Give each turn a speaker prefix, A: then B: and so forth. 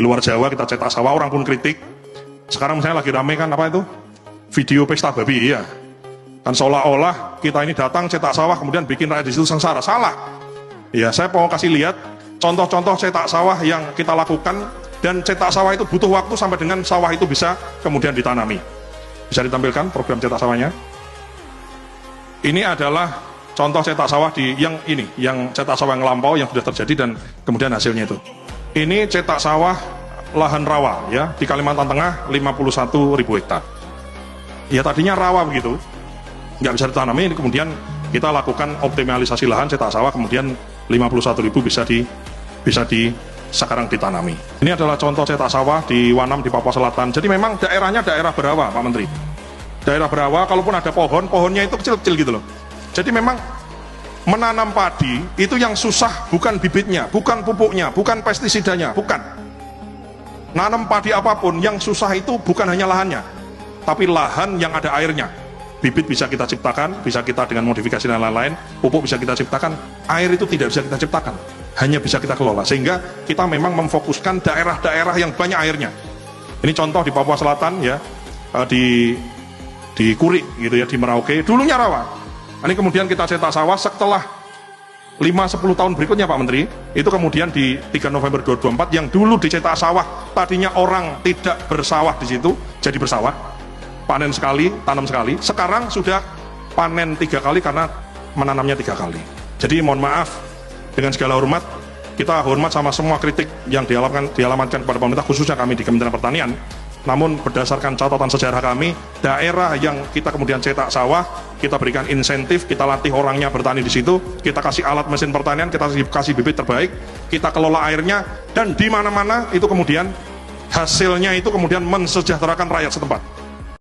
A: luar Jawa kita cetak sawah, orang pun kritik. Sekarang misalnya lagi rame kan apa itu? Video pesta babi, iya. Kan seolah-olah kita ini datang cetak sawah kemudian bikin rakyat di situ sengsara. Salah. Ya, saya mau kasih lihat contoh-contoh cetak sawah yang kita lakukan, dan cetak sawah itu butuh waktu sampai dengan sawah itu bisa kemudian ditanami. Bisa ditampilkan program cetak sawahnya. Ini adalah contoh cetak sawah yang cetak sawah yang lampau yang sudah terjadi dan kemudian hasilnya itu. Ini cetak sawah lahan rawa ya di Kalimantan Tengah 51.000 hektar. Ya tadinya rawa begitu, nggak bisa ditanami, ini kemudian kita lakukan optimalisasi lahan cetak sawah, kemudian 51.000 bisa sekarang ditanami. Ini adalah contoh cetak sawah di Wanam di Papua Selatan. Jadi memang daerahnya daerah berawa, Pak Menteri. Daerah berawa, kalaupun ada pohonnya itu kecil-kecil gitu loh. Jadi memang menanam padi itu yang susah bukan bibitnya, bukan pupuknya, bukan pestisidanya, bukan. Nanam padi apapun yang susah itu bukan hanya lahannya, tapi lahan yang ada airnya. Bibit bisa kita ciptakan, bisa kita dengan modifikasi dan lain-lain, pupuk bisa kita ciptakan, air itu tidak bisa kita ciptakan, hanya bisa kita kelola. Sehingga kita memang memfokuskan daerah-daerah yang banyak airnya. Ini contoh di Papua Selatan ya, di Kuri gitu ya, di Merauke, dulunya rawa. Ini kemudian kita cetak sawah setelah 5-10 tahun berikutnya Pak Menteri, itu kemudian di 3 November 2024 yang dulu dicetak sawah, tadinya orang tidak bersawah di situ, jadi bersawah, panen sekali, tanam sekali, sekarang sudah panen 3 kali karena menanamnya 3 kali. Jadi mohon maaf, dengan segala hormat, kita hormat sama semua kritik yang dialamatkan kepada pemerintah, khususnya kami di Kementerian Pertanian. Namun berdasarkan catatan sejarah kami, daerah yang kita kemudian cetak sawah, kita berikan insentif, kita latih orangnya bertani di situ, kita kasih alat mesin pertanian, kita kasih bibit terbaik, kita kelola airnya, dan di mana-mana itu kemudian hasilnya itu kemudian mensejahterakan rakyat setempat.